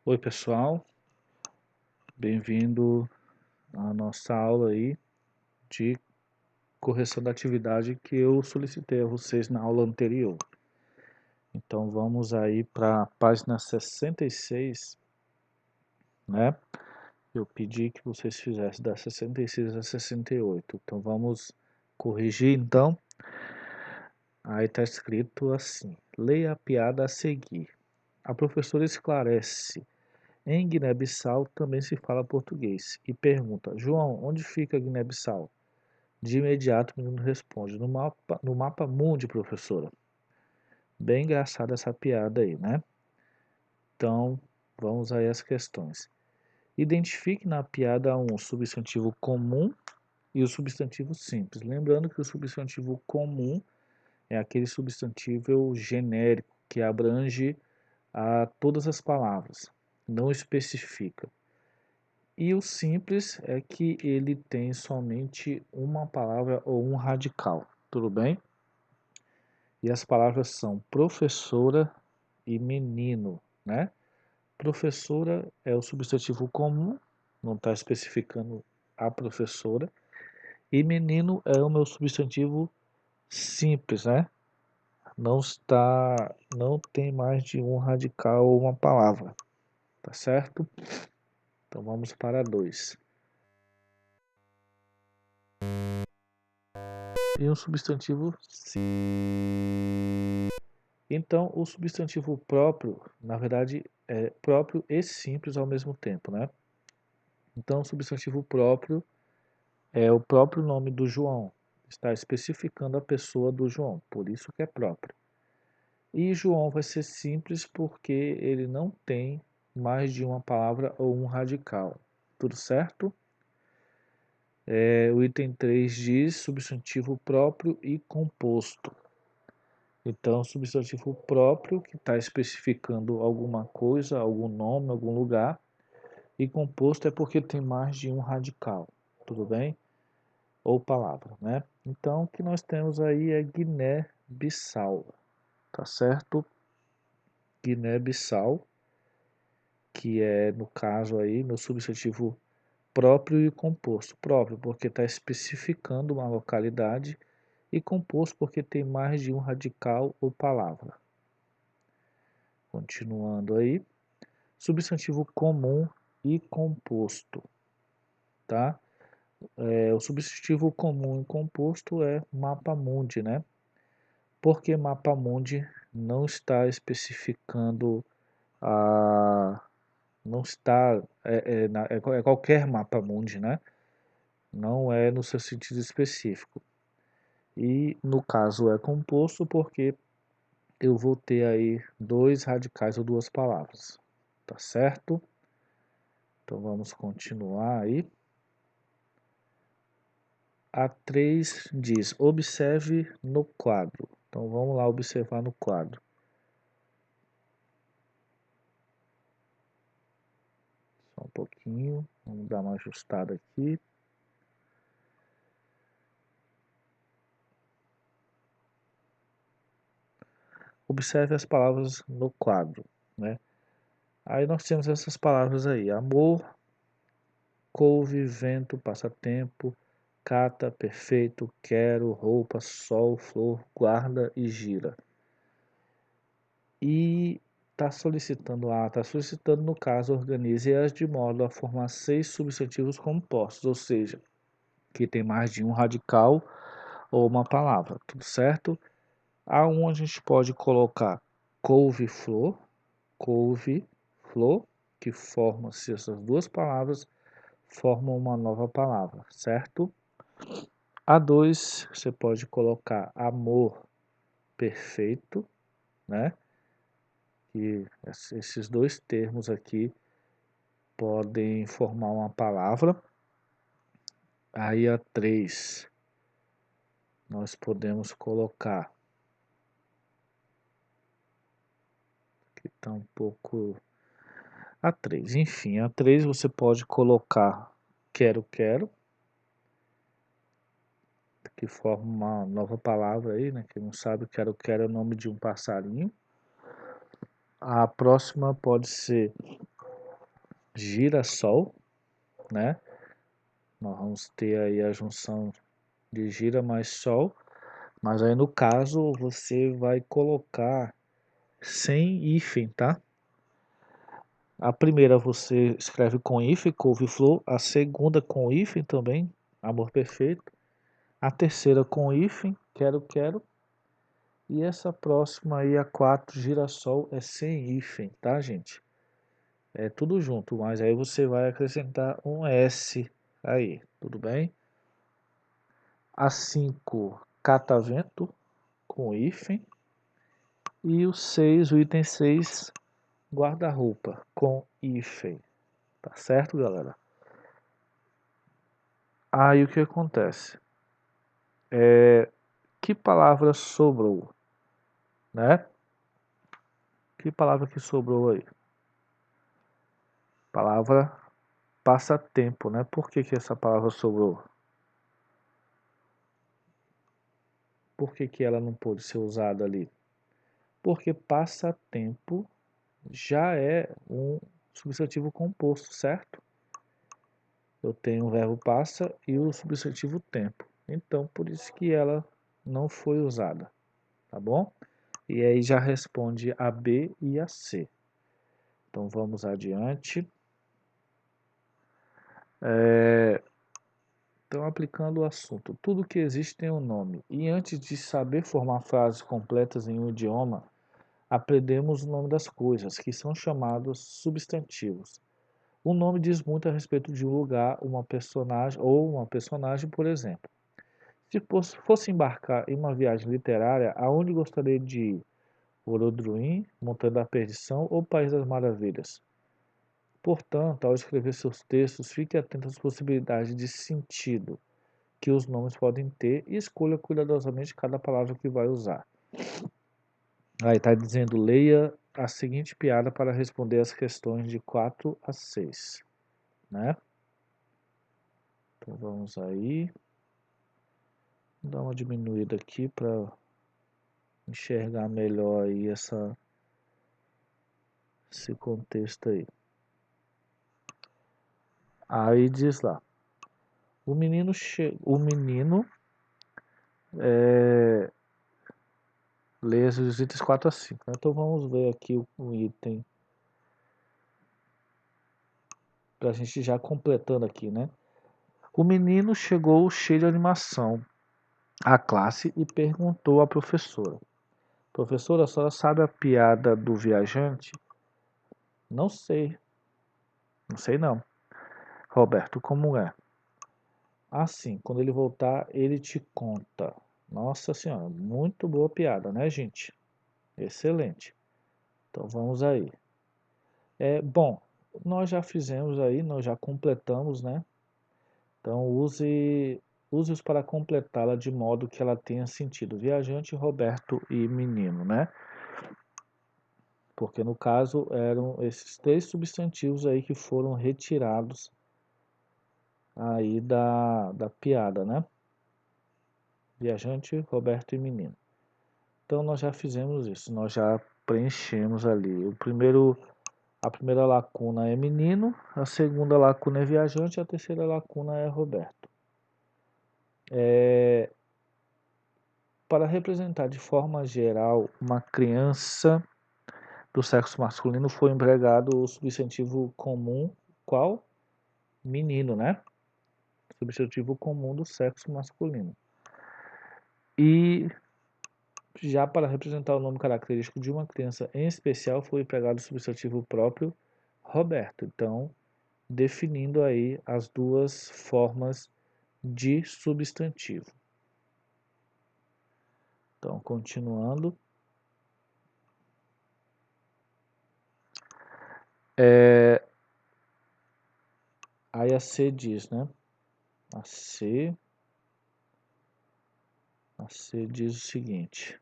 Oi pessoal, bem-vindo à nossa aula aí de correção da atividade que eu solicitei a vocês na aula anterior. Então vamos aí para a página 66, né? Eu pedi que vocês fizessem da 66 a 68. Então vamos corrigir então. Aí está escrito assim: leia a piada a seguir. A professora esclarece. Em Guiné-Bissau também se fala português e pergunta: João, onde fica Guiné-Bissau? De imediato o menino responde: no mapa mundi, professora. Bem engraçada essa piada aí, né? Então, vamos aí às questões. Identifique na piada um substantivo comum e o substantivo simples. Lembrando que o substantivo comum é aquele substantivo genérico que abrange a todas as palavras, não especifica. E o simples é que ele tem somente uma palavra ou um radical, tudo bem? E as palavras são professora e menino, né? Professora é o substantivo comum, não está especificando a professora. E menino é o meu substantivo simples, né? Não tem mais de um radical ou uma palavra, tá certo? Então vamos para 2. E um substantivo sim. Então, o substantivo próprio, na verdade, é próprio e simples ao mesmo tempo, né? Então, o substantivo próprio é o próprio nome do João. Está especificando a pessoa do João, por isso que é próprio. E João vai ser simples porque ele não tem mais de uma palavra ou um radical. Tudo certo? O item 3 diz substantivo próprio e composto. Então, substantivo próprio que está especificando alguma coisa, algum nome, algum lugar. E composto é porque tem mais de um radical, tudo bem? Ou palavra, né? Então, o que nós temos aí é Guiné-Bissau, tá certo? Guiné-Bissau, que é, no caso aí, meu substantivo próprio e composto. Próprio porque está especificando uma localidade e composto porque tem mais de um radical ou palavra. Continuando aí, substantivo comum e composto, tá? O substantivo comum e composto é mapa mundi, né? Porque mapa mundi não está especificando a... não está... é qualquer mapa mundi, né? Não é no seu sentido específico. E no caso é composto porque eu vou ter aí dois radicais ou duas palavras, tá certo? Então vamos continuar aí. A 3 diz: observe no quadro. Então vamos lá observar no quadro. Só um pouquinho, vamos dar uma ajustada aqui. Observe as palavras no quadro, né? Aí nós temos essas palavras aí: amor, couve, vento, passatempo, cata, perfeito, quero, roupa, sol, flor, guarda e gira. E está solicitando, no caso, organize-as de modo a formar 6 substantivos compostos, ou seja, que tem mais de um radical ou uma palavra, tudo certo? A gente pode colocar couve-flor, que formam-se essas duas palavras, formam uma nova palavra, certo? A2 você pode colocar amor perfeito, né? E esses dois termos aqui podem formar uma palavra. Aí a 3 nós podemos colocar, que está um pouco, a 3 enfim, a 3 você pode colocar quero, quero, que forma uma nova palavra aí, né? Quem não sabe, quero, quero é o nome de um passarinho. A próxima pode ser girassol, né? Nós vamos ter aí a junção de gira mais sol, mas aí no caso você vai colocar sem hífen, tá? A primeira você escreve com hífen, couve-flor, a segunda com hífen também, amor perfeito, a terceira com hífen, quero, quero, e essa próxima aí, a 4, girassol, é sem hífen, tá, gente? É tudo junto, mas aí você vai acrescentar um S aí, tudo bem? A 5, catavento, com hífen. E o 6, o item 6, guarda-roupa, com hífen. Tá certo, galera? Aí o que acontece? Que palavra sobrou, né? Que palavra que sobrou aí? Palavra passatempo, né? Por que que essa palavra sobrou? Por que que ela não pôde ser usada ali? Porque passatempo já é um substantivo composto, certo? Eu tenho o verbo passa e o substantivo tempo. Então, por isso que ela não foi usada, tá bom? E aí já responde a B e a C. Então, vamos adiante. Então, aplicando o assunto. Tudo que existe tem um nome. E antes de saber formar frases completas em um idioma, aprendemos o nome das coisas, que são chamados substantivos. O nome diz muito a respeito de um lugar, uma personagem ou uma personagem, por exemplo. Se fosse embarcar em uma viagem literária, aonde gostaria de ir? Orodruim, Montanha da Perdição ou País das Maravilhas? Portanto, ao escrever seus textos, fique atento às possibilidades de sentido que os nomes podem ter e escolha cuidadosamente cada palavra que vai usar. Aí está dizendo, leia a seguinte piada para responder as questões de 4 a 6, né? Então vamos aí. Vou dar uma diminuída aqui para enxergar melhor aí esse contexto aí. Aí diz lá, o menino lê os itens 4 a 5, né? Então vamos ver aqui o item para a gente já completando aqui, né? O menino chegou cheio de animação à classe e perguntou à professora: Professora, a senhora sabe a piada do viajante? Não sei, não sei não. Roberto, como é? Assim, quando ele voltar, ele te conta. Nossa senhora, muito boa piada, né, gente? Excelente. Então vamos aí. Bom, nós já fizemos aí, nós já completamos, né? Então use-os para completá-la de modo que ela tenha sentido. Viajante, Roberto e menino, né? Porque no caso eram esses 3 substantivos aí que foram retirados aí da piada, né? Viajante, Roberto e menino. Então nós já fizemos isso, nós já preenchemos ali. A primeira lacuna é menino, a segunda lacuna é viajante, a terceira lacuna é Roberto. Para representar de forma geral uma criança do sexo masculino foi empregado o substantivo comum, qual? Menino, né? Substantivo comum do sexo masculino. E já para representar o nome característico de uma criança em especial foi empregado o substantivo próprio Roberto. Então, definindo aí as duas formas de substantivo. Então, continuando. Aí a C diz, né? A C diz o seguinte.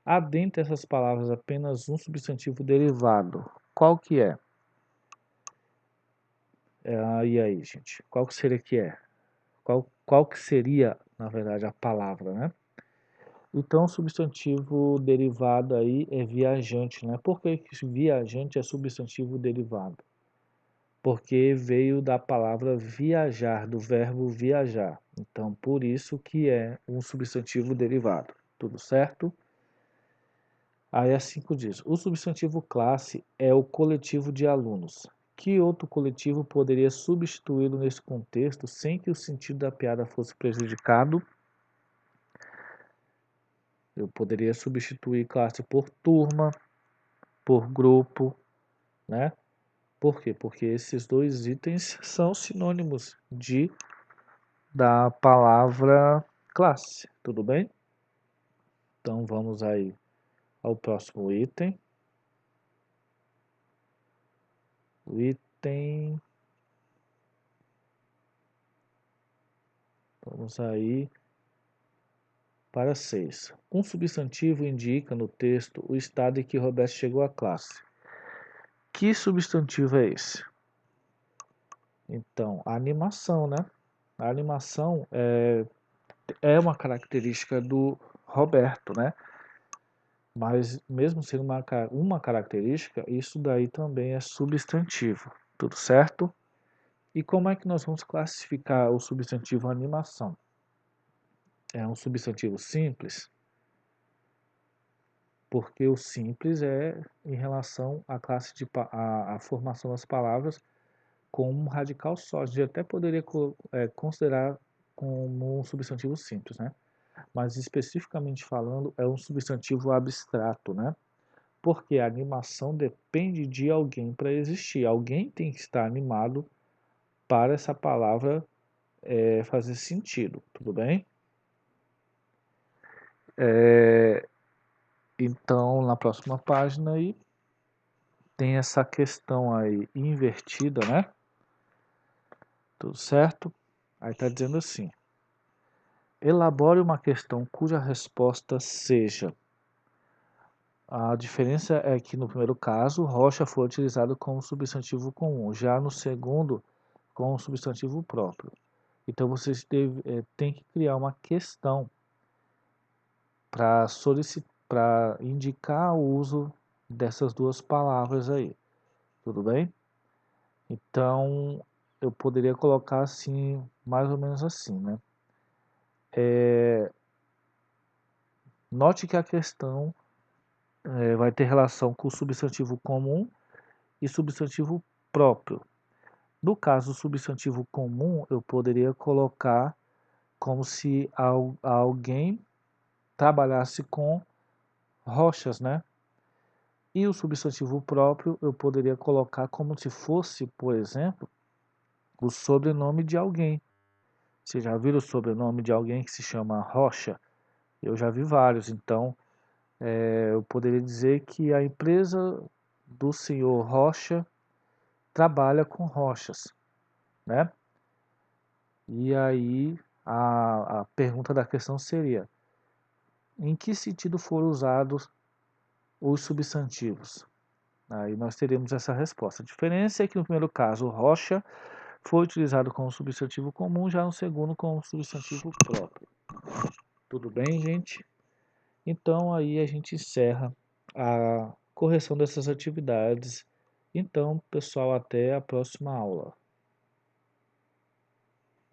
Há dentre essas palavras apenas um substantivo derivado. Qual que é? E aí, gente? Qual que seria que é? Qual que seria, na verdade, a palavra, né? Então, o substantivo derivado aí é viajante, né? Por que que viajante é substantivo derivado? Porque veio da palavra viajar, do verbo viajar. Então, por isso que é um substantivo derivado. Tudo certo? Aí a 5 diz: o substantivo classe é o coletivo de alunos. Que outro coletivo poderia substituí-lo nesse contexto sem que o sentido da piada fosse prejudicado? Eu poderia substituir classe por turma, por grupo, né? Por quê? Porque esses dois itens são sinônimos da palavra classe, tudo bem? Então vamos aí ao próximo item. O item, vamos aí para 6. Um substantivo indica no texto o estado em que Roberto chegou à classe. Que substantivo é esse? Então, a animação, né? A animação é uma característica do Roberto, né? Mas mesmo sendo uma característica, isso daí também é substantivo, tudo certo? E como é que nós vamos classificar o substantivo animação? É um substantivo simples, porque o simples é em relação à classe a formação das palavras com um radical só. A gente até poderia considerar como um substantivo simples, né? Mas especificamente falando, é um substantivo abstrato, né? Porque a animação depende de alguém para existir. Alguém tem que estar animado para essa palavra fazer sentido, tudo bem? Então, na próxima página aí, tem essa questão aí invertida, né? Tudo certo? Aí está dizendo assim: elabore uma questão cuja resposta seja. A diferença é que no primeiro caso, rocha foi utilizado como substantivo comum, já no segundo, como substantivo próprio. Então vocês têm que criar uma questão para indicar o uso dessas duas palavras aí. Tudo bem? Então eu poderia colocar assim, mais ou menos assim, né? Note que a questão vai ter relação com o substantivo comum e substantivo próprio. No caso do substantivo comum, eu poderia colocar como se alguém trabalhasse com rochas, né? E o substantivo próprio eu poderia colocar como se fosse, por exemplo, o sobrenome de alguém. Você já viu o sobrenome de alguém que se chama Rocha? Eu já vi vários, então eu poderia dizer que a empresa do senhor Rocha trabalha com rochas, né? E aí a pergunta da questão seria: em que sentido foram usados os substantivos? Aí nós teremos essa resposta. A diferença é que no primeiro caso, rocha foi utilizado como substantivo comum, já no segundo como substantivo próprio. Tudo bem, gente? Então aí a gente encerra a correção dessas atividades. Então, pessoal, até a próxima aula.